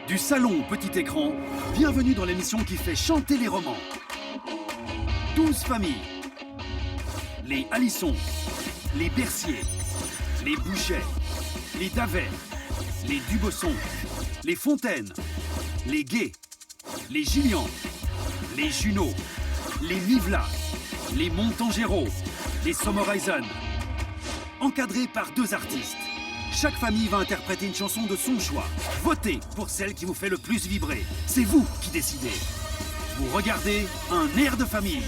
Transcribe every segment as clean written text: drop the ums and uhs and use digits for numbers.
Du salon au petit écran, bienvenue dans l'émission qui fait chanter les romans. 12 familles. Les Alisson, les Bercier, les Bouchet, les Davet, les Dubosson, les Fontaine, les Gay, les Gillian, les Junot, les Mivla, les Montangero, les Sommerheisen. Encadrés par 2 artistes. Chaque famille va interpréter une chanson de son choix. Votez pour celle qui vous fait le plus vibrer. C'est vous qui décidez. Vous regardez un air de famille.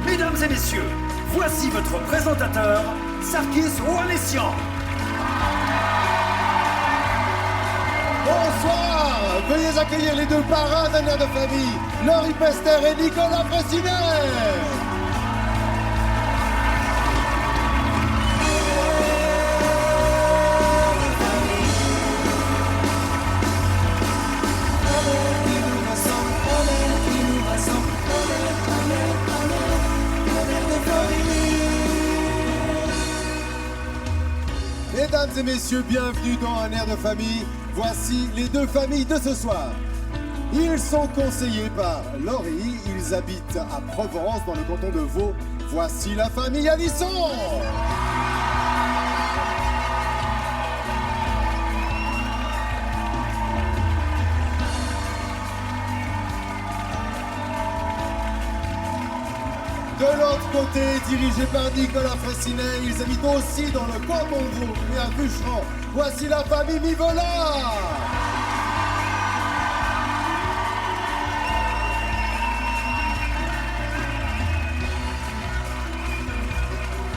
Mesdames et messieurs, voici votre présentateur, Sarkis Ouanessian. Bonsoir! Veuillez accueillir les 2 parrains d'un air de famille, Laurie Pester et Nicolas Fressinet! Mesdames et messieurs, bienvenue dans un air de famille. Voici les 2 familles de ce soir. Ils sont conseillés par Laurie, ils habitent à Provence dans le canton de Vaud. Voici la famille Alisson. De l'autre côté, dirigé par Nicolas Fressinet, ils habitent aussi dans le canton de Vaud, mais à Bûcheron. Voici la famille Mivola.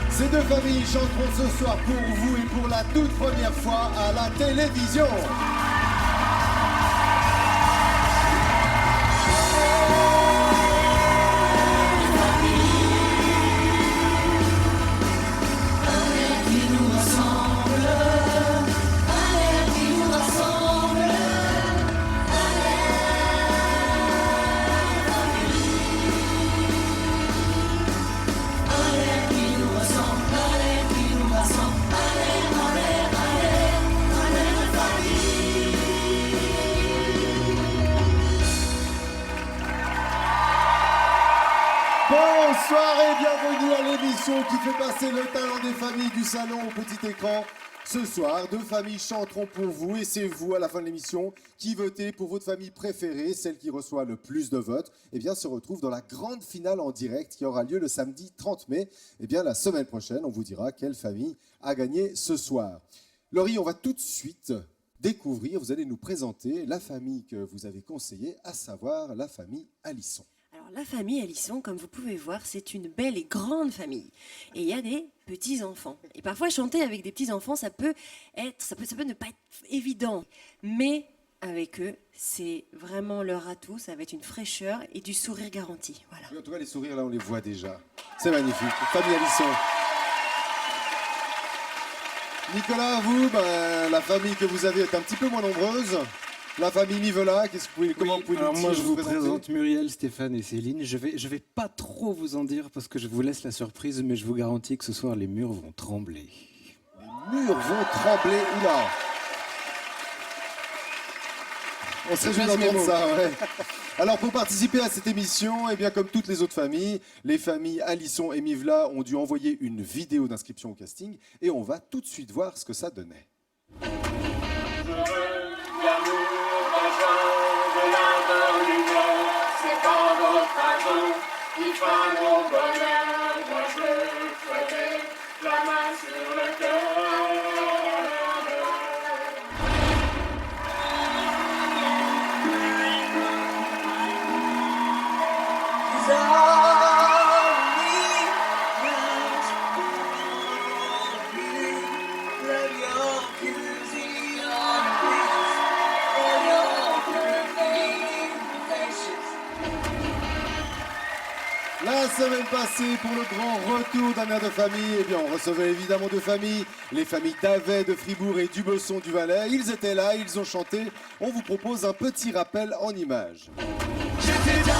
Ces 2 familles chanteront ce soir pour vous et pour la toute première fois à la télévision. Bonsoir et bienvenue à l'émission qui fait passer le talent des familles du salon au petit écran. Ce soir, 2 familles chanteront pour vous et c'est vous, à la fin de l'émission, qui votez pour votre famille préférée, celle qui reçoit le plus de votes, eh bien, se retrouve dans la grande finale en direct qui aura lieu le samedi 30 mai. Eh bien, la semaine prochaine, on vous dira quelle famille a gagné ce soir. Laurie, on va tout de suite découvrir, vous allez nous présenter la famille que vous avez conseillée, à savoir la famille Alisson. Alors, la famille Alisson, comme vous pouvez voir, c'est une belle et grande famille. Et il y a des petits-enfants. Et parfois, chanter avec des petits-enfants, ça peut ne pas être évident. Mais avec eux, c'est vraiment leur atout. Ça va être une fraîcheur et du sourire garanti. Voilà. Oui, en tout cas, les sourires, là, on les voit déjà. C'est magnifique. Famille Alisson. Nicolas, vous, la famille que vous avez est un petit peu moins nombreuse. La famille Nivola, comment vous pouvez nous dire? Moi, je vous présente Muriel, Stéphane et Céline. Je vais pas trop vous en dire parce que je vous laisse la surprise, mais je vous garantis que ce soir, les murs vont trembler. Les murs vont trembler, oula. On serait juste d'entendre ça, ouais. Alors, pour participer à cette émission, eh bien, comme toutes les autres familles, les familles Alisson et Mivla ont dû envoyer une vidéo d'inscription au casting et on va tout de suite voir ce que ça donnait. Il fera mon bonheur, moi je ferai la main sur le cœur. La semaine passée, pour le grand retour d'un air de famille, eh bien, on recevait évidemment 2 familles, les familles Davet de Fribourg et Dubosson du Valais. Ils étaient là, ils ont chanté. On vous propose un petit rappel en images. J'étais là.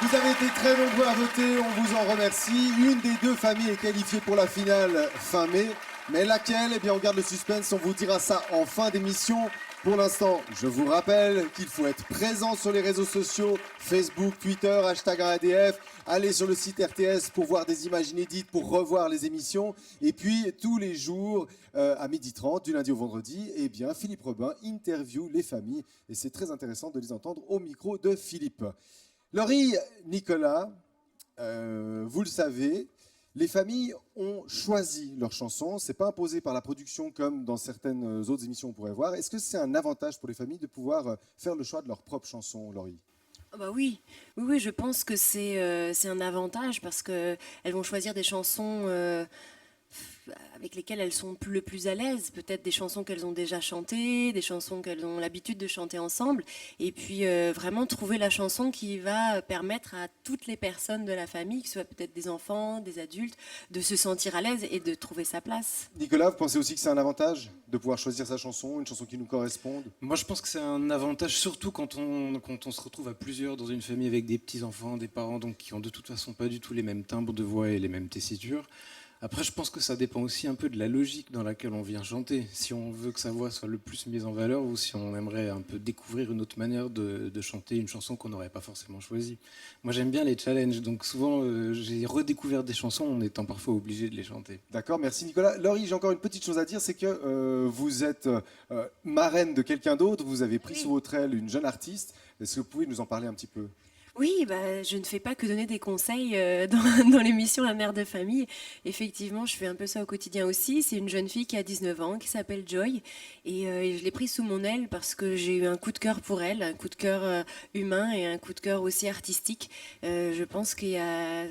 Vous avez été très nombreux à voter, on vous en remercie. Une des deux familles est qualifiée pour la finale fin mai. Mais laquelle? Eh bien, on garde le suspense, on vous dira ça en fin d'émission. Pour l'instant, je vous rappelle qu'il faut être présent sur les réseaux sociaux, Facebook, Twitter, #ADF. Allez sur le site RTS pour voir des images inédites, pour revoir les émissions. Et puis, tous les jours, à 12h30, du lundi au vendredi, eh bien, Philippe Robin interviewe les familles. Et c'est très intéressant de les entendre au micro de Philippe. Laurie, Nicolas, vous le savez, les familles ont choisi leurs chansons. Ce n'est pas imposé par la production comme dans certaines autres émissions on pourrait voir. Est-ce que c'est un avantage pour les familles de pouvoir faire le choix de leurs propres chansons, Laurie? Bah oui, je pense que c'est un avantage parce qu'elles vont choisir des chansons avec lesquelles elles sont le plus à l'aise, peut-être des chansons qu'elles ont déjà chantées, des chansons qu'elles ont l'habitude de chanter ensemble, et puis vraiment trouver la chanson qui va permettre à toutes les personnes de la famille, que ce soit peut-être des enfants, des adultes, de se sentir à l'aise et de trouver sa place. Nicolas, vous pensez aussi que c'est un avantage de pouvoir choisir sa chanson, une chanson qui nous corresponde? Moi, je pense que c'est un avantage, surtout quand on se retrouve à plusieurs dans une famille avec des petits-enfants, des parents donc, qui ont de toute façon pas du tout les mêmes timbres de voix et les mêmes tessitures. Après, je pense que ça dépend aussi un peu de la logique dans laquelle on vient chanter. Si on veut que sa voix soit le plus mise en valeur ou si on aimerait un peu découvrir une autre manière de chanter une chanson qu'on n'aurait pas forcément choisie. Moi, j'aime bien les challenges, donc souvent, j'ai redécouvert des chansons en étant parfois obligé de les chanter. D'accord, merci Nicolas. Laurie, j'ai encore une petite chose à dire, c'est que vous êtes marraine de quelqu'un d'autre, vous avez pris sous votre aile une jeune artiste. Est-ce que vous pouvez nous en parler un petit peu? Oui, je ne fais pas que donner des conseils dans l'émission La mère de famille. Effectivement, je fais un peu ça au quotidien aussi. C'est une jeune fille qui a 19 ans, qui s'appelle Joy. Et je l'ai prise sous mon aile parce que j'ai eu un coup de cœur pour elle, un coup de cœur humain et un coup de cœur aussi artistique. Je pense qu'il y a...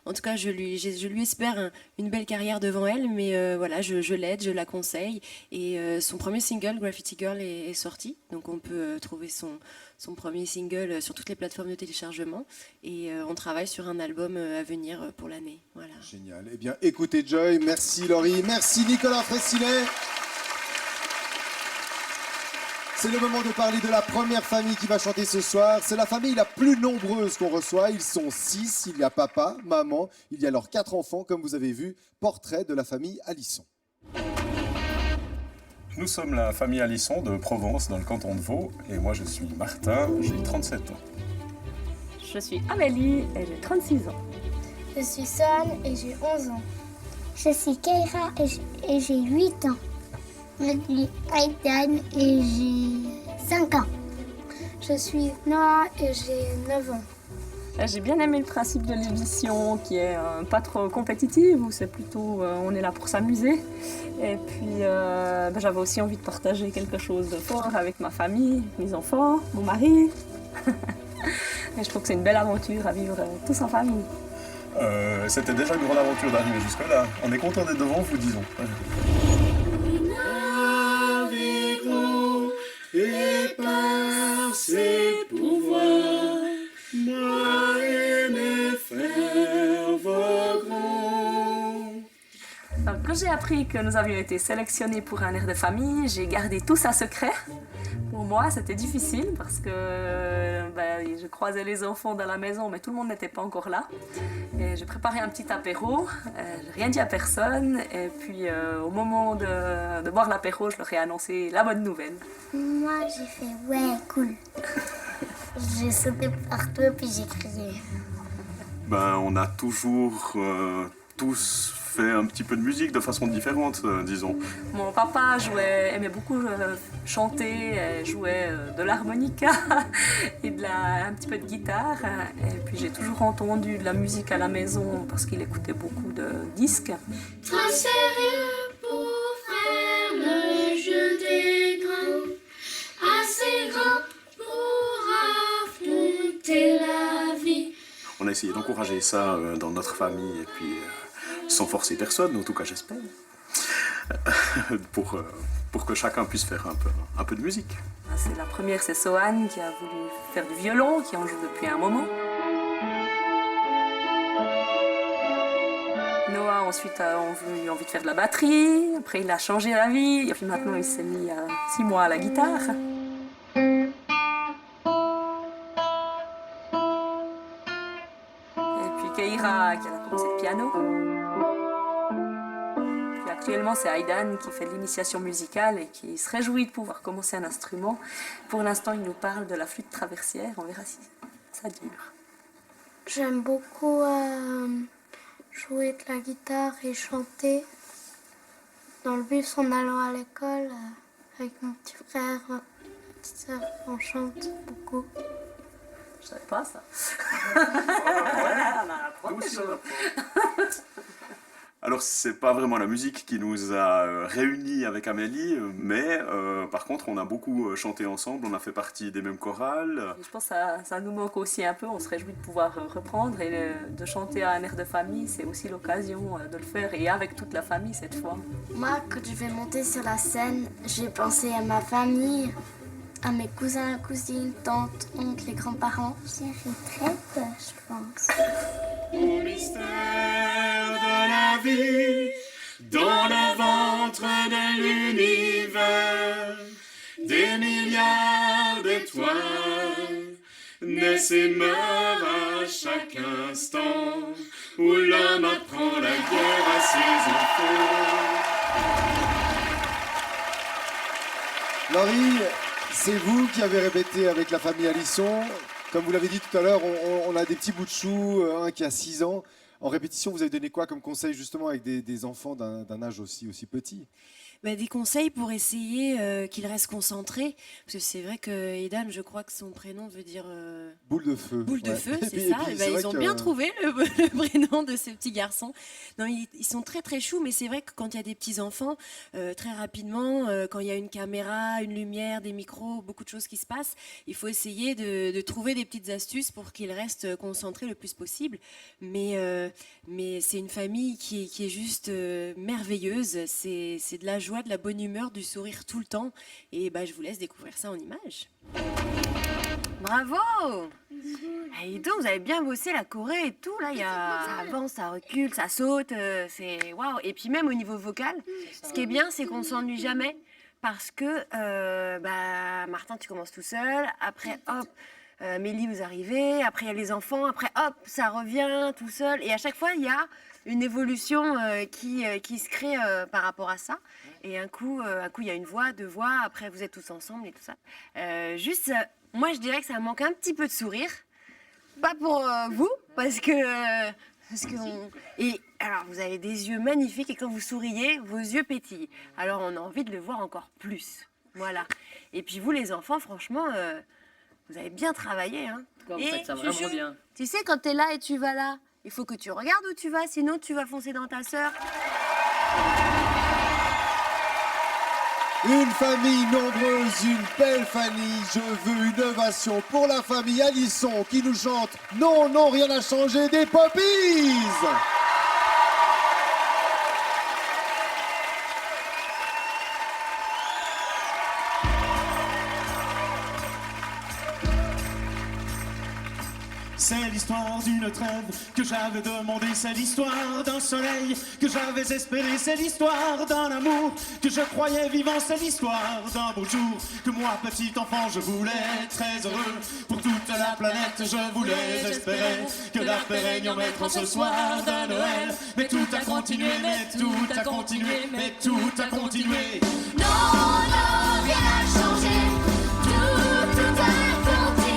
En tout cas, je lui espère une belle carrière devant elle, mais voilà, je l'aide, je la conseille. Et son premier single, Graffiti Girl, est sorti. Donc on peut trouver son premier single sur toutes les plateformes de téléchargement. Et on travaille sur un album à venir pour l'année. Voilà. Génial. Eh bien, écoutez Joy, merci Laurie, merci Nicolas Fressinet. C'est le moment de parler de la première famille qui va chanter ce soir. C'est la famille la plus nombreuse qu'on reçoit. Ils sont 6. Il y a papa, maman, il y a leurs 4 enfants, comme vous avez vu. Portrait de la famille Alisson. Nous sommes la famille Alisson de Provence, dans le canton de Vaud. Et moi, je suis Martin, j'ai 37 ans. Je suis Amélie et j'ai 36 ans. Je suis Son et j'ai 11 ans. Je suis Keira et j'ai 8 ans. Je suis Aïdan et j'ai 5 ans. Je suis Noah et j'ai 9 ans. J'ai bien aimé le principe de l'émission qui est pas trop compétitive, où c'est plutôt on est là pour s'amuser. Et puis j'avais aussi envie de partager quelque chose de fort avec ma famille, mes enfants, mon mari. Et je trouve que c'est une belle aventure à vivre tous en famille. C'était déjà une grande aventure d'arriver jusque-là. On est content d'être devant, vous disons. Et par ses pouvoirs, moi et mes frères voguerons. Quand j'ai appris que nous avions été sélectionnés pour un air de famille, j'ai gardé tout ça secret. Pour moi, c'était difficile parce que je croisais les enfants dans la maison, mais tout le monde n'était pas encore là. Et j'ai préparé un petit apéro, j'ai rien dit à personne. Et puis au moment de boire l'apéro, je leur ai annoncé la bonne nouvelle. Moi, j'ai fait ouais, cool. J'ai sauté partout et puis j'ai crié. On a toujours tous fait un petit peu de musique de façon différente, disons. Mon papa aimait beaucoup chanter, jouait de l'harmonica et un petit peu de guitare. Et puis j'ai toujours entendu de la musique à la maison parce qu'il écoutait beaucoup de disques. Trop sérieux pour faire le jeu des grands, assez grand pour affronter la vie. On a essayé d'encourager ça dans notre famille et puis sans forcer personne, en tout cas j'espère, pour que chacun puisse faire un peu de musique. C'est la première, c'est Sohan qui a voulu faire du violon, qui en joue depuis un moment. Noah ensuite a eu envie de faire de la batterie, après il a changé la vie, et puis maintenant il s'est mis 6 mois à la guitare. Keira qui a commencé le piano. Puis actuellement, c'est Aidan qui fait de l'initiation musicale et qui se réjouit de pouvoir commencer un instrument. Pour l'instant, il nous parle de la flûte traversière. On verra si ça dure. J'aime beaucoup jouer de la guitare et chanter. Dans le bus, en allant à l'école, avec mon petit frère, ma petite sœur, on chante beaucoup. Je savais pas ça. Alors, c'est pas vraiment la musique qui nous a réunis avec Amélie, mais par contre, on a beaucoup chanté ensemble, on a fait partie des mêmes chorales. Et je pense que ça nous manque aussi un peu, on se réjouit de pouvoir reprendre et de chanter à un air de famille, c'est aussi l'occasion de le faire et avec toute la famille cette fois. Moi, quand je vais monter sur la scène, j'ai pensé à ma famille, à mes cousins, cousines, tantes, oncles et grands-parents. J'irai très peu, je pense. Au mystère de la vie, dans le ventre de l'univers, des milliards d'étoiles naissent et meurent à chaque instant, où l'homme apprend la guerre à ses enfants. Laurie, c'est vous qui avez répété avec la famille Alisson. Comme vous l'avez dit tout à l'heure, on a des petits bouts de chou, un qui a 6 ans. En répétition, vous avez donné quoi comme conseil justement avec des enfants d'un âge aussi petit? Des conseils pour essayer qu'il reste concentré. Parce que c'est vrai que Aidan, je crois que son prénom veut dire... Boule de feu. Boule de Ouais. feu, c'est Et ça. puis, Et c'est vrai ils ont que- bien trouvé le prénom de ce petit garçon. Non, ils sont très très choux, mais c'est vrai que quand il y a des petits enfants, très rapidement, quand il y a une caméra, une lumière, des micros, beaucoup de choses qui se passent, il faut essayer de trouver des petites astuces pour qu'ils restent concentrés le plus possible. Mais c'est une famille qui est juste merveilleuse. C'est de la joie, de la bonne humeur, du sourire tout le temps. Et je vous laisse découvrir ça en images. Bravo! Ah, dis donc, vous avez bien bossé la choré et tout. Là, ça avance, ça recule, ça saute. C'est waouh! Et puis même au niveau vocal, ce qui est bien, c'est qu'on ne s'ennuie jamais. Parce que, Martin, tu commences tout seul. Après, hop, Mélie, vous arrivez. Après, il y a les enfants. Après, hop, ça revient tout seul. Et à chaque fois, il y a une évolution qui se crée par rapport à ça. Et un coup, il y a une voix, 2 voix. Après, vous êtes tous ensemble et tout ça. Moi, je dirais que ça manque un petit peu de sourire. Pas pour vous, parce que et alors, vous avez des yeux magnifiques et quand vous souriez, vos yeux pétillent. Alors, on a envie de le voir encore plus. Voilà. Et puis vous, les enfants, franchement, vous avez bien travaillé. Hein. Vous faites ça vraiment bien. Tu sais, quand tu es là et tu vas là, il faut que tu regardes où tu vas, sinon tu vas foncer dans ta sœur. Une famille nombreuse, une belle famille. Je veux une ovation pour la famille Alisson qui nous chante Non, non, rien n'a changé des Poppies. C'est l'histoire d'une trêve que j'avais demandé, c'est l'histoire d'un soleil que j'avais espéré, c'est l'histoire d'un amour que je croyais vivant, c'est l'histoire d'un beau jour que moi, petit enfant, je voulais être très heureux. Pour toute la planète, je voulais, j'espérais que la paix règne en mettant ce soir de Noël. Mais tout a continué, mais tout a continué, mais tout a continué. Non, non, rien n'a changé. Tout a continué.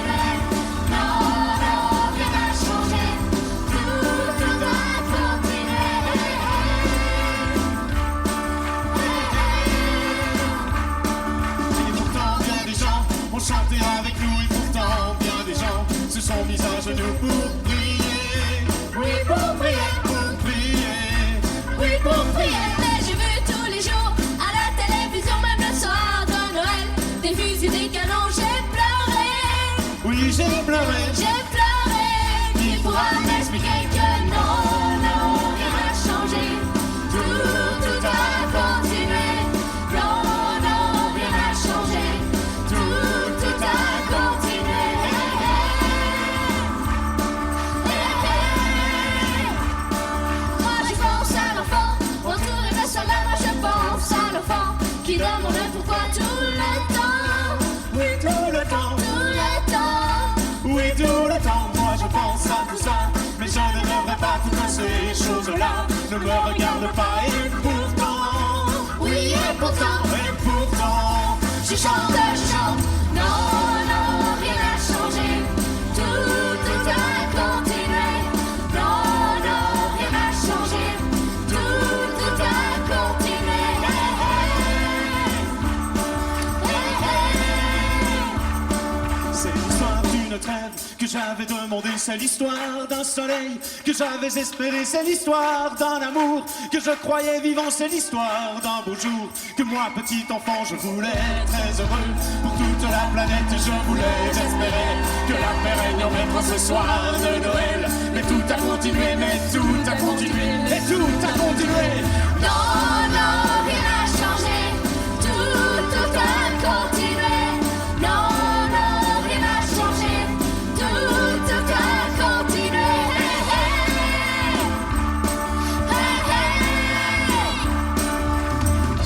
On chantait avec nous et pourtant bien des gens se sont mis à genoux pour prier. Oui, pour prier. Pour prier. Oui, pour prier. Mais j'ai vu tous les jours à la télévision, même le soir de Noël, des fusils, des canons, j'ai pleuré. Oui, j'ai pleuré. J'ai pleuré. Qui pourra m'expliquer que non, non, rien n'a changé. Tout a continué. Non, non, rien n'a changé. Tout a continué. Moi je pense à l'enfant, entouré de soldats. Moi je pense à l'enfant qui demande pourquoi tout le temps. Oui, tout le temps. Tout le temps. Oui, tout le temps. Moi je pense à tout ça, mais je ne devrais pas, toutes ces choses-là ne me regardent pas. Et pourtant, Oui, et pourtant, je chante, non, non, rien n'a changé. Tout a continué. Non, non, rien n'a changé. Tout a continué. C'est l'histoire d'une trêve que j'avais demandé, c'est l'histoire d'un soleil que j'avais espéré, c'est l'histoire d'un amour que je croyais vivant, c'est l'histoire d'un beau jour que moi, petit enfant, je voulais être très heureux pour toute la planète. Je voulais, j'espérais que la paix règne en maître ce soir de Noël. Mais tout a continué, et tout a continué. Non, non, rien n'a changé. Tout a continué. Non, non, rien n'a changé. Tout a continué.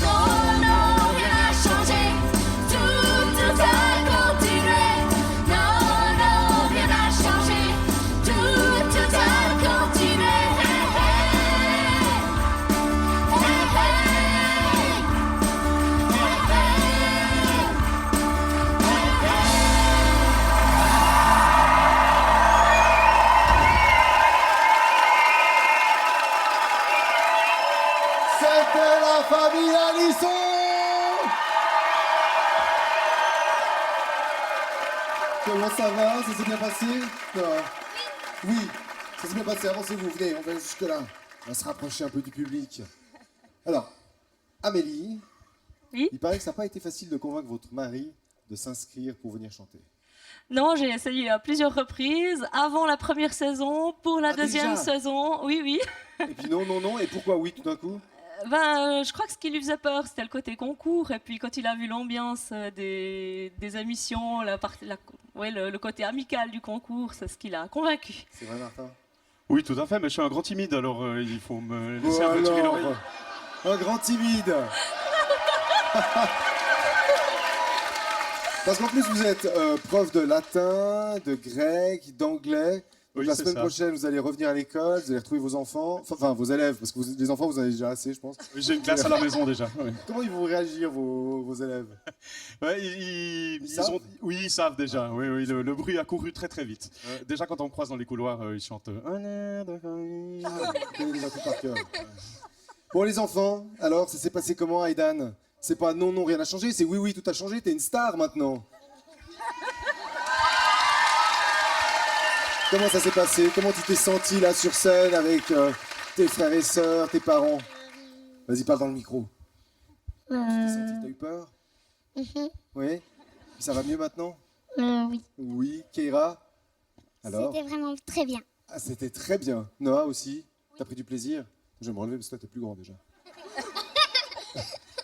Non, non, rien n'a changé. Tout a continué. Non, non, rien n'a changé. Tout a continué. C'était la famille Alisson. Comment ça va? Ça s'est bien passé? Non. Oui, ça s'est bien passé. Avancez-vous, venez, on va jusque-là. On va se rapprocher un peu du public. Alors, Amélie, Oui. il paraît que ça n'a pas été facile de convaincre votre mari de s'inscrire pour venir chanter. Non, j'ai essayé à plusieurs reprises, avant la première saison, pour la deuxième déjà saison, oui. Et puis non, et pourquoi oui tout d'un coup? Je crois que ce qui lui faisait peur, c'était le côté concours. Et puis quand il a vu l'ambiance des émissions, le côté amical du concours, c'est ce qui l'a convaincu. C'est vrai, Martin? Oui, tout à fait, mais je suis un grand timide, alors il faut me laisser Oh un peu tirer alors, l'oreille. un grand timide. Parce qu'en plus, vous êtes prof de latin, de grec, d'anglais. Donc Oui, la c'est semaine ça. prochaine, vous allez revenir à l'école, vous allez retrouver vos enfants, enfin vos élèves, parce que les enfants, vous en avez déjà assez, je pense. Oui, j'ai une classe à la maison déjà. Oui, Comment ils vont réagir, vos élèves? ouais, ils savent oui, ils savent déjà. Oui, le bruit a couru très très vite. Déjà, quand on me croise dans les couloirs, ils chantent un air de famille. Vous connaissez déjà tout par cœur. Bon, les enfants, alors, ça s'est passé comment, Aïdan? C'est pas non, rien n'a changé, c'est oui, tout a changé, t'es une star maintenant. Comment ça s'est passé? Comment tu t'es senti là sur scène avec tes frères et sœurs, tes parents? Vas-y, parle dans le micro. Tu t'es senti, t'as eu peur? Oui? Ça va mieux maintenant? Oui. Oui, Keira? Alors? C'était vraiment très bien. Ah, c'était très bien. Noah aussi? T'as pris du plaisir? Je vais me relever parce que toi, t'es plus grand déjà.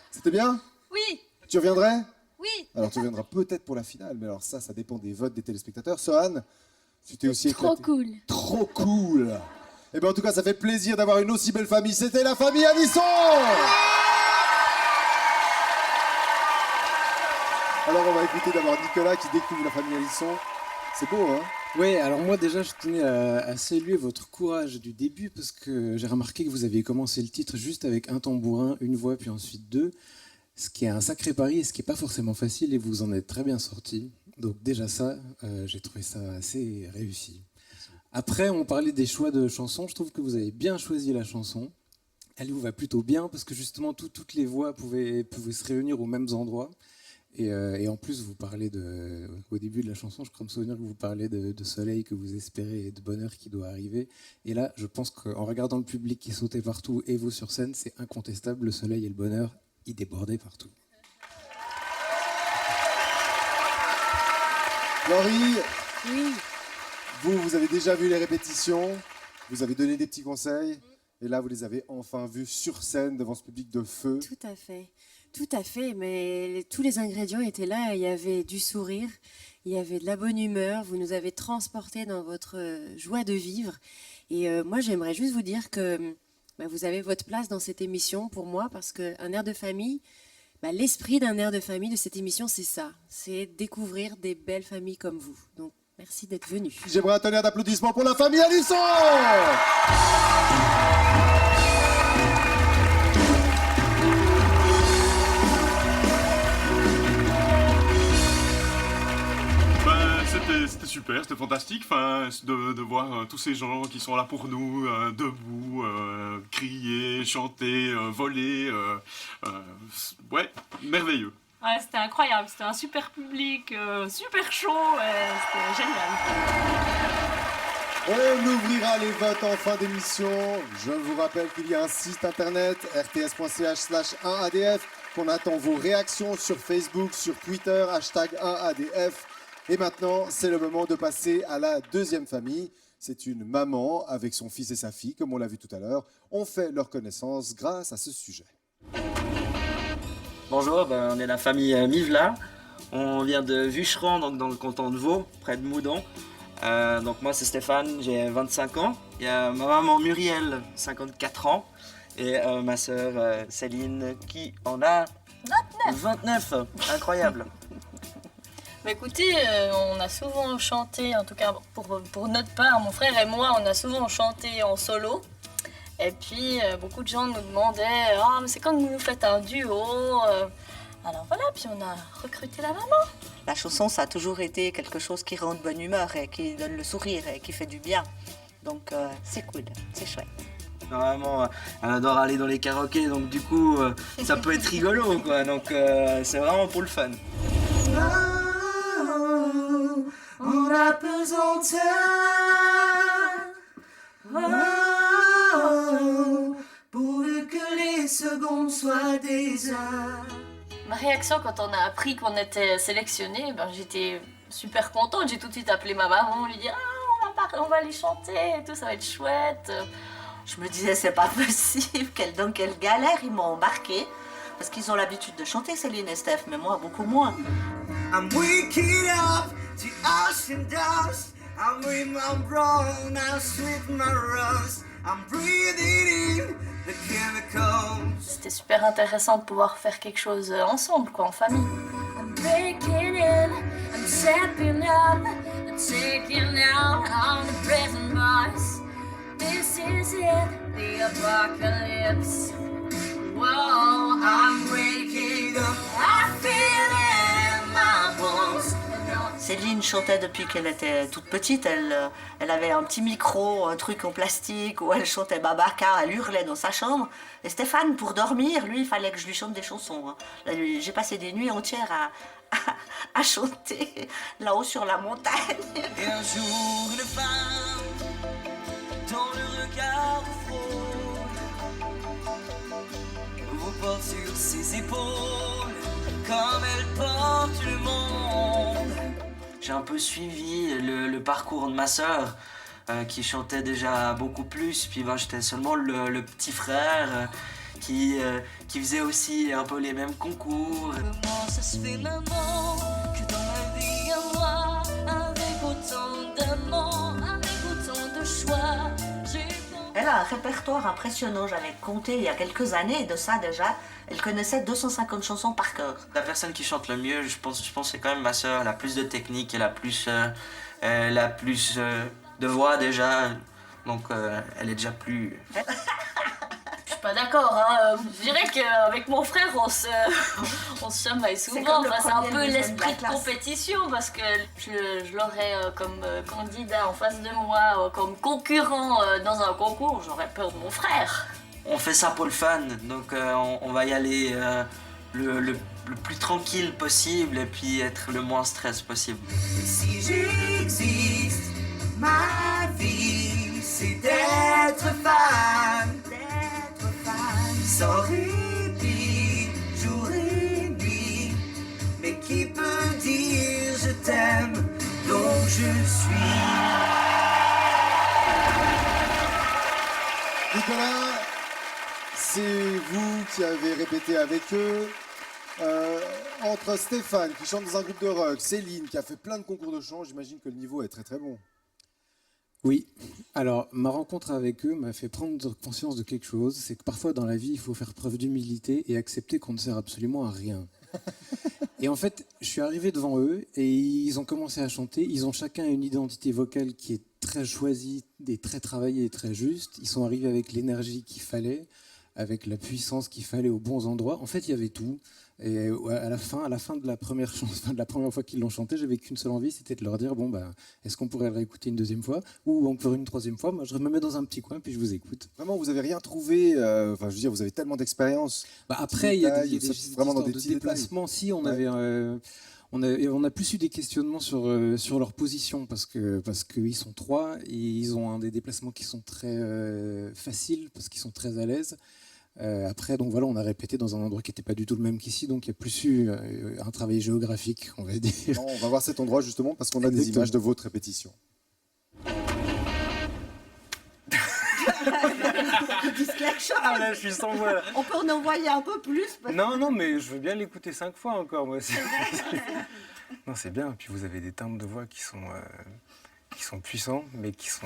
C'était bien? Oui, Tu reviendrais? oui. Alors tu reviendras peut-être pour la finale, mais alors ça dépend des votes des téléspectateurs. Sohan, tu t'es aussi Trop éclaté. cool. Trop cool. Et bien en tout cas, ça fait plaisir d'avoir une aussi belle famille. C'était la famille Alisson. Alors on va écouter d'abord Nicolas qui découvre la famille Alisson. C'est beau, hein? Oui, alors moi déjà je tenais à saluer votre courage du début parce que j'ai remarqué que vous aviez commencé le titre juste avec un tambourin, une voix puis ensuite deux, ce qui est un sacré pari et ce qui n'est pas forcément facile et vous en êtes très bien sorti. Donc déjà ça, j'ai trouvé ça assez réussi. Après on parlait des choix de chansons, je trouve que vous avez bien choisi la chanson. Elle vous va plutôt bien parce que justement toutes les voix pouvaient se réunir aux mêmes endroits. Et en plus, vous parlez au début de la chanson, je crois me souvenir que vous parlez de soleil que vous espérez et de bonheur qui doit arriver. Et là, je pense qu'en regardant le public qui sautait partout et vous sur scène, c'est incontestable, le soleil et le bonheur, ils débordaient partout. Laurie, Oui, vous avez déjà vu les répétitions, vous avez donné des petits conseils, et là vous les avez enfin vus sur scène devant ce public de feu. tout à fait. Tout à fait, mais tous les ingrédients étaient là. Il y avait du sourire, il y avait de la bonne humeur. Vous nous avez transportés dans votre joie de vivre. Et moi, j'aimerais juste vous dire que vous avez votre place dans cette émission pour moi, parce qu'un air de famille, l'esprit d'un air de famille de cette émission, c'est ça. C'est découvrir des belles familles comme vous. Donc, Merci d'être venu. J'aimerais un tonnerre d'applaudissements pour la famille Alisson. C'était super, c'était fantastique de voir tous ces gens qui sont là pour nous, debout, crier, chanter, voler. Ouais, merveilleux. Ouais, c'était incroyable, c'était un super public, super chaud, c'était génial. On ouvrira les votes en fin d'émission. Je vous rappelle qu'il y a un site internet rts.ch/1adf qu'on attend vos réactions sur Facebook, sur Twitter, #1adf. Et maintenant, c'est le moment de passer à la deuxième famille. C'est une maman avec son fils et sa fille, comme on l'a vu tout à l'heure. On fait leur connaissance grâce à ce sujet. Bonjour, on est la famille Mivela. On vient de Vucheron, donc dans le canton de Vaud, près de Moudon. Donc moi c'est Stéphane, j'ai 25 ans. Il y a ma maman Muriel, 54 ans. Et ma sœur Céline qui en a 29. Incroyable. Bah écoutez, on a souvent chanté, en tout cas pour notre part, mon frère et moi, on a souvent chanté en solo. Et puis beaucoup de gens nous demandaient « Ah, mais c'est quand que vous faites un duo ?» Alors voilà, puis on a recruté la maman. La chanson, ça a toujours été quelque chose qui rend de bonne humeur et qui donne le sourire et qui fait du bien. Donc c'est cool, c'est chouette. Normalement, elle adore aller dans les karaokés, donc du coup, ça peut être rigolo, quoi. Donc c'est vraiment pour le fun. On a besoin de pourvu que les secondes soient des heures. Ma réaction quand on a appris qu'on était sélectionné, j'étais super contente. J'ai tout de suite appelé ma maman, lui dire « on va aller chanter et tout, ça va être chouette ». Je me disais, c'est pas possible, dans quelle galère ils m'ont embarqué. Parce qu'ils ont l'habitude de chanter, Céline et Steph, mais moi, beaucoup moins. I'm waking up to ocean dust. I'm with my brown, I'm sweet my rose. I'm breathing in the chemicals. C'était super intéressant de pouvoir faire quelque chose ensemble, en famille. I'm breaking in, I'm stepping up, I'm taking out on the prison bars. This is it, the apocalypse. Whoa, I'm waking up, I feel it in my bones. Céline chantait depuis qu'elle était toute petite. Elle avait un petit micro, un truc en plastique où elle chantait Babacar, elle hurlait dans sa chambre. Et Stéphane, pour dormir, lui, il fallait que je lui chante des chansons. J'ai passé des nuits entières à chanter là-haut sur la montagne. Et un jour, une femme, dans le regard frôle, vous porte sur ses épaules, comme elle porte le monde. J'ai un peu suivi le parcours de ma sœur, qui chantait déjà beaucoup plus, puis j'étais seulement le petit frère qui faisait aussi un peu les mêmes concours. Comment ça se fait, maman, que dans ma vie à moi, avec autant d'amour, avec autant de choix, Elle a un répertoire impressionnant. J'avais compté il y a quelques années, de ça déjà. Elle connaissait 250 chansons par cœur. La personne qui chante le mieux, je pense c'est quand même ma sœur. Elle a plus de technique, elle a plus de voix déjà. Donc elle est déjà plus... Je suis pas d'accord, hein. Je dirais qu'avec mon frère, on se chamaille souvent. C'est un peu l'esprit de compétition parce que je l'aurais comme candidat en face de moi, comme concurrent dans un concours, j'aurais peur de mon frère. On fait ça pour le fun, donc on va y aller le plus tranquille possible et puis être le moins stress possible. Si j'existe, ma vie, c'est d'être fan. Sans répit, jour et nuit. Mais qui peut dire je t'aime, donc je suis. Nicolas, c'est vous qui avez répété avec eux. Entre Stéphane qui chante dans un groupe de rock, Céline qui a fait plein de concours de chant, j'imagine que le niveau est très très bon. Oui, alors ma rencontre avec eux m'a fait prendre conscience de quelque chose, c'est que parfois dans la vie il faut faire preuve d'humilité et accepter qu'on ne sert absolument à rien. Et en fait, je suis arrivé devant eux et ils ont commencé à chanter. Ils ont chacun une identité vocale qui est très choisie, très travaillée et très juste. Ils sont arrivés avec l'énergie qu'il fallait, avec la puissance qu'il fallait aux bons endroits. En fait, il y avait tout. Et à la fin de la première chanson, de la première fois qu'ils l'ont chanté, j'avais qu'une seule envie, c'était de leur dire bon bah, est-ce qu'on pourrait le réécouter une deuxième fois ou encore une troisième fois. Moi, je me mets dans un petit coin puis je vous écoute. Vraiment, vous avez rien trouvé. Enfin, je veux dire, vous avez tellement d'expérience. Bah, après, il y a des vraiment dans des de petits déplacements. Si on avait, on a plus eu des questionnements sur leur position parce qu'ils sont 3 et ils ont des déplacements qui sont très faciles parce qu'ils sont très à l'aise. Après, donc voilà, on a répété dans un endroit qui n'était pas du tout le même qu'ici, donc il y a plus eu un travail géographique, on va dire. Non, on va voir cet endroit justement parce qu'on a des images de votre répétition. Ah là, je suis sans voix. On peut en envoyer un peu plus. Non, mais je veux bien l'écouter 5 fois encore, moi. Non, c'est bien. Puis vous avez des timbres de voix qui sont puissants, mais qui sont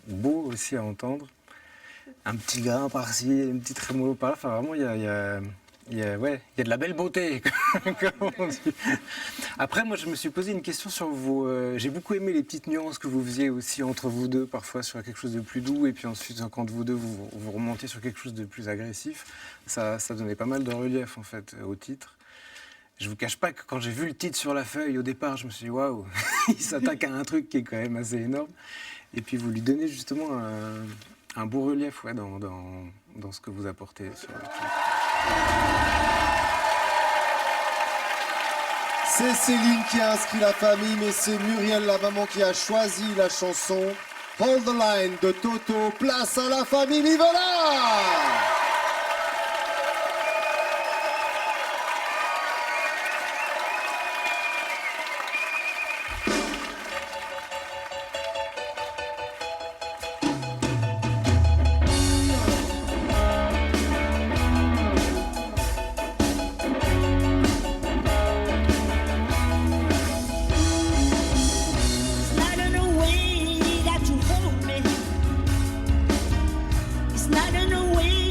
beaux aussi à entendre. Un petit grain par-ci, un petit trémolo par-là. Enfin, vraiment, il y a de la belle beauté, comme on dit. Après, moi, je me suis posé une question sur vos... j'ai beaucoup aimé les petites nuances que vous faisiez aussi entre vous deux, parfois sur quelque chose de plus doux, et puis ensuite, quand vous deux, vous remontez sur quelque chose de plus agressif. Ça donnait pas mal de relief, en fait, au titre. Je vous cache pas que quand j'ai vu le titre sur la feuille, au départ, je me suis dit, waouh, il s'attaque à un truc qui est quand même assez énorme. Et puis, vous lui donnez justement un beau relief dans ce que vous apportez sur le titre. C'est Céline qui a inscrit la famille, mais c'est Muriel, la maman, qui a choisi la chanson Hold the Line de Toto. Place à la famille, Livola! It's not in a way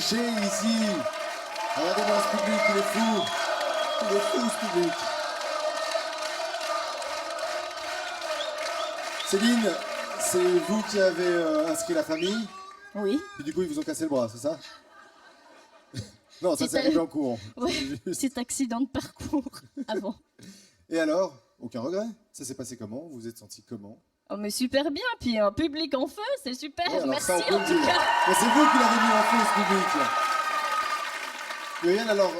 Roger ici. Regardez-moi ce public, il est fou. Il est fou ce public. Céline, c'est vous qui avez inscrit la famille. Oui. Et du coup, ils vous ont cassé le bras, c'est ça? Non, ça C'est c'est arrivé en courant. Oui, petit accident de parcours avant. Et alors, aucun regret? Ça s'est passé comment? Vous vous êtes senti comment? Oh, mais super bien, puis un public en feu, c'est super, Ouais, alors merci ça, on peut en le tout dire. cas. Mais c'est vous qui l'avez mis en feu, ce public. Muriel, alors,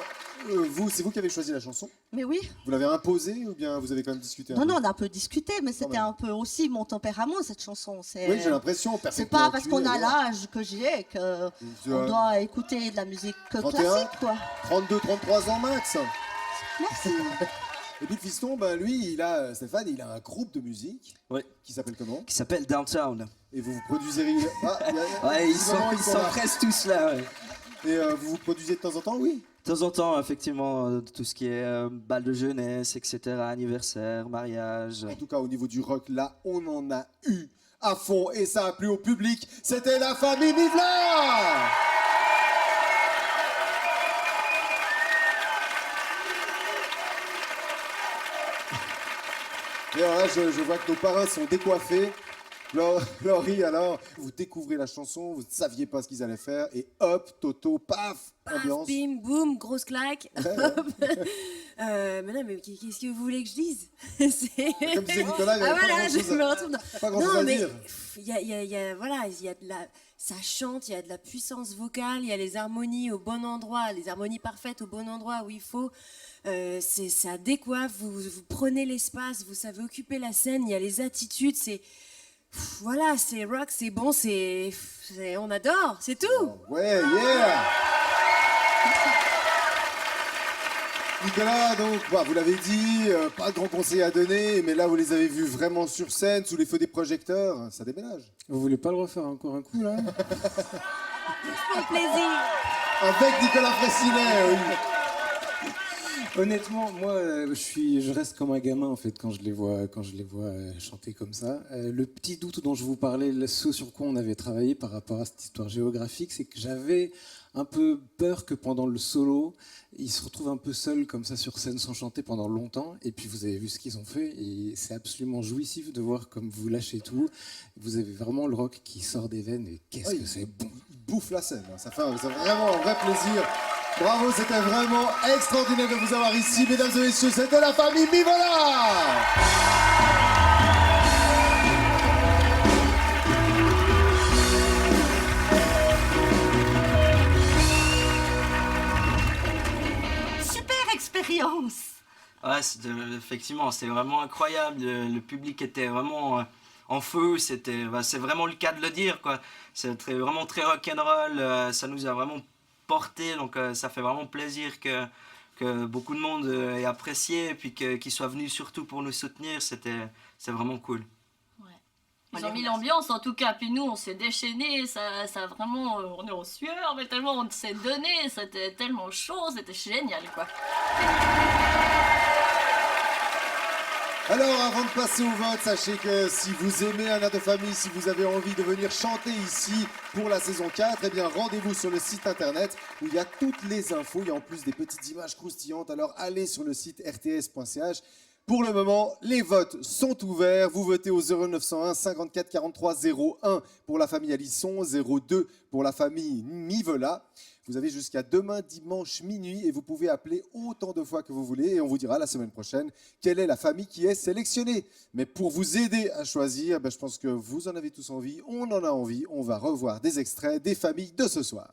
c'est vous qui avez choisi la chanson? Mais oui. Vous l'avez imposée ou bien vous avez quand même discuté un Non, peu? non, on a un peu discuté, mais c'était même. un peu aussi mon tempérament, cette chanson. Oui, j'ai l'impression. C'est perfectement pas parce qu'on cuit, a alors. l'âge que j'ai qu'on vois. doit écouter de la musique 31, classique, quoi. 32, 33 ans max. Merci. Et puis le fiston, lui, Stéphane, il a un groupe de musique qui s'appelle comment? Qui s'appelle Downtown. Et vous produisez régulièrement? Ouais, ils s'empressent tous là. Ouais. Et vous produisez de temps en temps, oui? De temps en temps, effectivement, tout ce qui est bal de jeunesse, etc., anniversaire, mariage. En tout cas, au niveau du rock, là, on en a eu à fond et ça a plu au public. C'était la famille Mivla! Et alors là, je vois que nos parrains sont décoiffés. Laurie, alors, vous découvrez la chanson, vous ne saviez pas ce qu'ils allaient faire, et hop, Toto, paf, ambiance. Bim, boum, grosse claque. Hop. Mais non, mais qu'est-ce que vous voulez que je dise? Comme disait Nicolas, il y avait pas voilà, grand-chose je me retrouve dans... pas grand-chose à dire. Il y a de la... Ça chante, il y a de la puissance vocale, il y a les harmonies au bon endroit, les harmonies parfaites au bon endroit où il faut. Ça décoiffe, vous prenez l'espace, vous savez occuper la scène, il y a les attitudes, c'est... Voilà, c'est rock, c'est bon, on adore, c'est tout. Ouais, yeah. Nicolas, donc, vous l'avez dit, pas de grands conseils à donner, mais là, vous les avez vus vraiment sur scène, sous les feux des projecteurs, ça déménage. Vous voulez pas le refaire encore un coup, là? Pour plaisir. Avec Nicolas Fressinet, oui. Honnêtement, moi, je reste comme un gamin en fait quand je les vois chanter comme ça. Le petit doute dont je vous parlais, ce sur quoi on avait travaillé par rapport à cette histoire géographique, c'est que j'avais un peu peur que pendant le solo, ils se retrouvent un peu seuls comme ça sur scène sans chanter pendant longtemps. Et puis vous avez vu ce qu'ils ont fait et c'est absolument jouissif de voir comme vous lâchez tout. Vous avez vraiment le rock qui sort des veines et qu'est-ce que c'est bon. Il bouffe la scène, ça fait vraiment un vrai plaisir. Bravo, c'était vraiment extraordinaire de vous avoir ici, mesdames et messieurs, c'était la famille Mivola! Super expérience. Ouais, effectivement, c'était vraiment incroyable. Le public était vraiment en feu. C'est vraiment le cas de le dire, quoi. C'est vraiment très rock'n'roll. Ça nous a vraiment porté, donc ça fait vraiment plaisir que beaucoup de monde ait apprécié et puis qu'ils soient venus surtout pour nous soutenir. C'est vraiment cool. Ils ont mis l'ambiance en tout cas, puis nous on s'est déchaînés, ça vraiment, on est en sueur, mais tellement on s'est donné, c'était tellement chaud, c'était génial quoi. Alors, avant de passer au vote, sachez que si vous aimez un air de famille, si vous avez envie de venir chanter ici pour la saison 4, eh bien rendez-vous sur le site internet où il y a toutes les infos. Il y a en plus des petites images croustillantes. Alors allez sur le site rts.ch. Pour le moment, les votes sont ouverts. Vous votez au 0901 54 43 01 pour la famille Alisson, 02 pour la famille Mivola. Vous avez jusqu'à demain dimanche minuit et vous pouvez appeler autant de fois que vous voulez et on vous dira la semaine prochaine quelle est la famille qui est sélectionnée. Mais pour vous aider à choisir, je pense que vous en avez tous envie, on en a envie. On va revoir des extraits des familles de ce soir.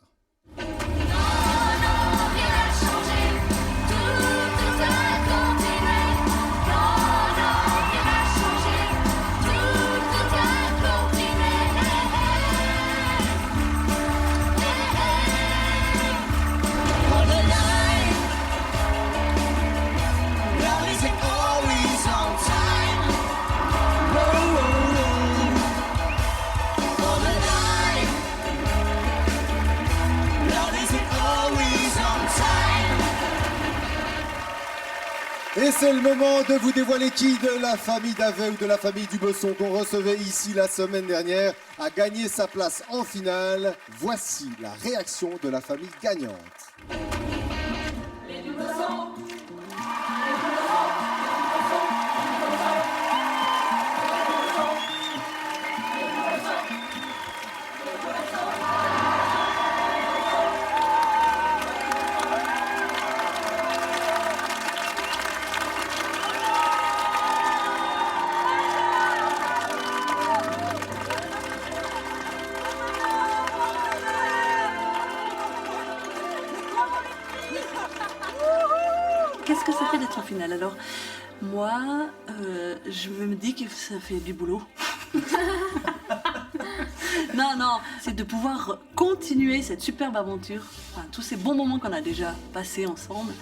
Et c'est le moment de vous dévoiler qui de la famille Davet ou de la famille Dubosson qu'on recevait ici la semaine dernière a gagné sa place en finale. Voici la réaction de la famille gagnante. Les Dubosson. Qu'est-ce que ça fait d'être en finale? Alors, moi, je me dis que ça fait du boulot. Non, c'est de pouvoir continuer cette superbe aventure, enfin, tous ces bons moments qu'on a déjà passés ensemble,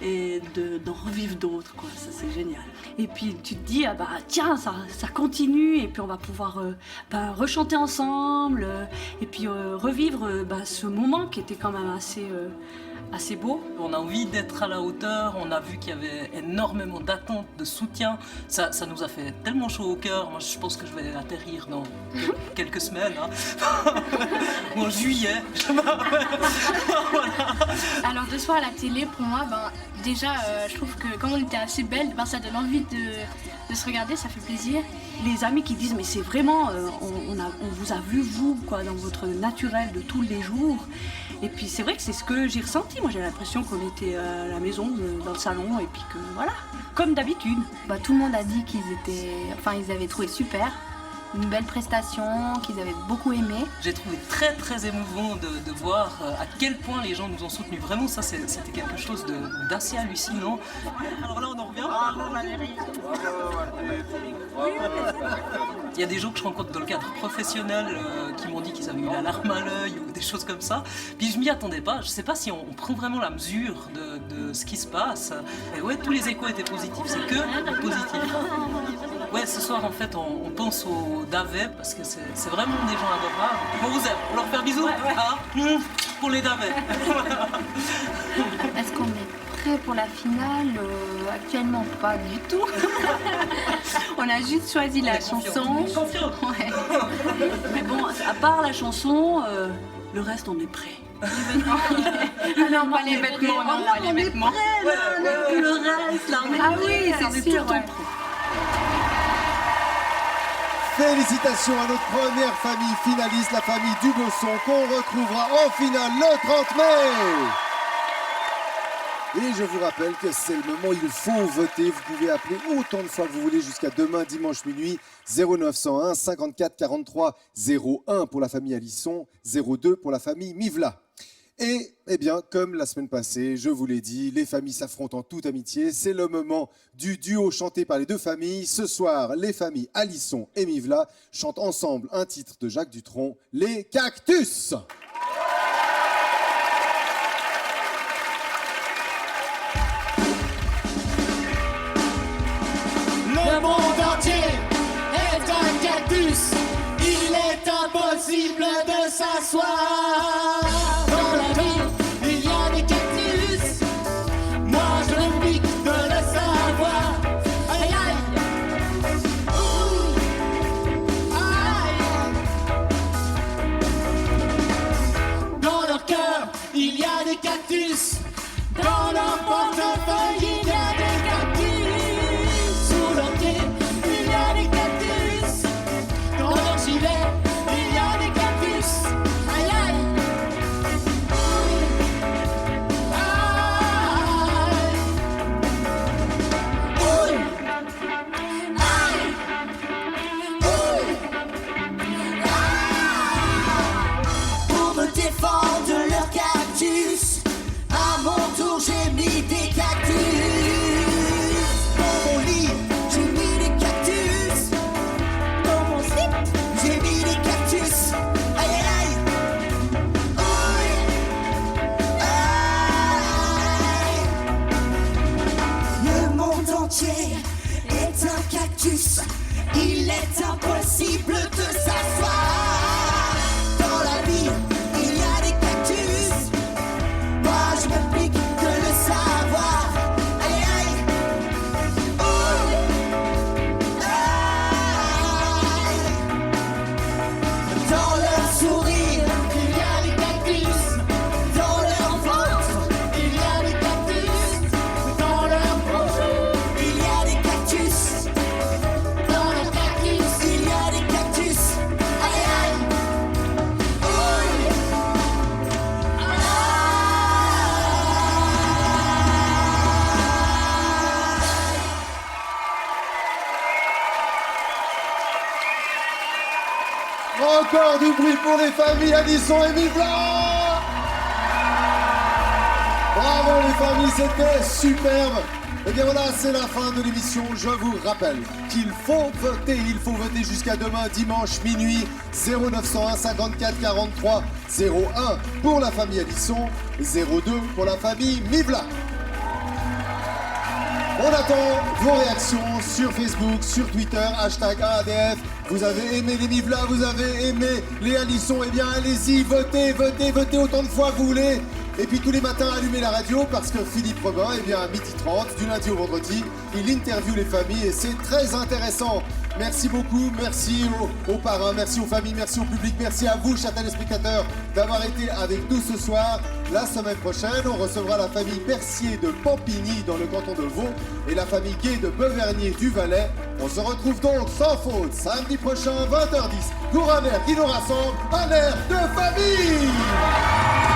et d'en revivre d'autres, quoi. Ça, c'est génial. Et puis, tu te dis, ah bah, tiens, ça continue, et puis on va pouvoir rechanter ensemble, et puis revivre ce moment qui était quand même assez beau. On a envie d'être à la hauteur, on a vu qu'il y avait énormément d'attentes, de soutien. Ça nous a fait tellement chaud au cœur. Moi, je pense que je vais atterrir dans quelques semaines, ou en juillet. Alors, de soir à la télé, pour moi, déjà, je trouve que comme on était assez belle, ça donne envie de se regarder, ça fait plaisir. Les amis qui disent, mais c'est vraiment, on vous a vu, vous, quoi, dans votre naturel de tous les jours. Et puis c'est vrai que c'est ce que j'ai ressenti. Moi, j'ai l'impression qu'on était à la maison, dans le salon, et puis que voilà, comme d'habitude. Tout le monde a dit ils avaient trouvé super, une belle prestation, qu'ils avaient beaucoup aimé. J'ai trouvé très très émouvant de voir à quel point les gens nous ont soutenus. Vraiment, ça c'était quelque chose d'assez hallucinant. Alors là, on en revient. Bravo Valérie. Il y a des gens que je rencontre dans le cadre professionnel qui m'ont dit qu'ils avaient eu la larme à l'œil ou des choses comme ça. Puis je m'y attendais pas. Je sais pas si on prend vraiment la mesure de ce qui se passe. Et ouais, tous les échos étaient positifs. C'est que positif. Ouais, ce soir en fait, on pense aux Davet parce que c'est vraiment des gens adorables. On vous aime. On leur fait un bisou. Pour les Davet. Est-ce qu'on est prêt pour la finale? Actuellement, pas du tout. On a juste choisi la chanson. Ouais. Mais bon, à part la chanson, le reste, on est prêt. Non, pas les vêtements, non, pas les vêtements. Le reste, là, on est prêt. C'est sûr. Félicitations à notre première famille finaliste, la famille Dubosson, qu'on retrouvera en finale le 30 mai. Et je vous rappelle que c'est le moment où il faut voter. Vous pouvez appeler autant de fois que vous voulez jusqu'à demain dimanche minuit. 0901 54 43 01 pour la famille Alisson, 02 pour la famille Mivla. Et, eh bien, comme la semaine passée, je vous l'ai dit, les familles s'affrontent en toute amitié. C'est le moment du duo chanté par les deux familles. Ce soir, les familles Alisson et Mivla chantent ensemble un titre de Jacques Dutronc, Les Cactus. Le monde entier est un cactus. Il est impossible de s'asseoir. Dans la vie, il y a des cactus. Moi, je me pique de le savoir. Aïe, aïe. Ouh. Aïe. Dans leur cœur, il y a des cactus. Dans leur portefeuille, il y a des cactus. Sous leurs pieds, il y a des cactus. Dans leur gilet, il y a des cactus. Aïe aïe. Aïe. Aïe. Pour me défendre de leur cactus, à mon tour j'ai mis des cactus. encore du bruit pour les familles Alisson et Mivla. Bravo les familles, c'était superbe. Et bien voilà, c'est la fin de l'émission. Je vous rappelle qu'il faut voter. Il faut voter jusqu'à demain, dimanche, minuit. 0901 54 43 01 pour la famille Alisson, 02 pour la famille Mivla. On attend vos réactions sur Facebook, sur Twitter, #AADF. Vous avez aimé les Mivla, vous avez aimé les Alisson, eh bien allez-y, votez, votez, votez autant de fois que vous voulez. Et puis tous les matins, allumez la radio parce que Philippe Robin, eh bien à 12h30, du lundi au vendredi, il interviewe les familles et c'est très intéressant. Merci beaucoup, merci aux parrains, merci aux familles, merci au public, merci à vous, chers téléspectateurs, d'avoir été avec nous ce soir. La semaine prochaine, on recevra la famille Bercier de Pampigny dans le canton de Vaud et la famille Gay de Bevernier du Valais. On se retrouve donc sans faute samedi prochain, 20h10, pour un air qui nous rassemble, un air de famille.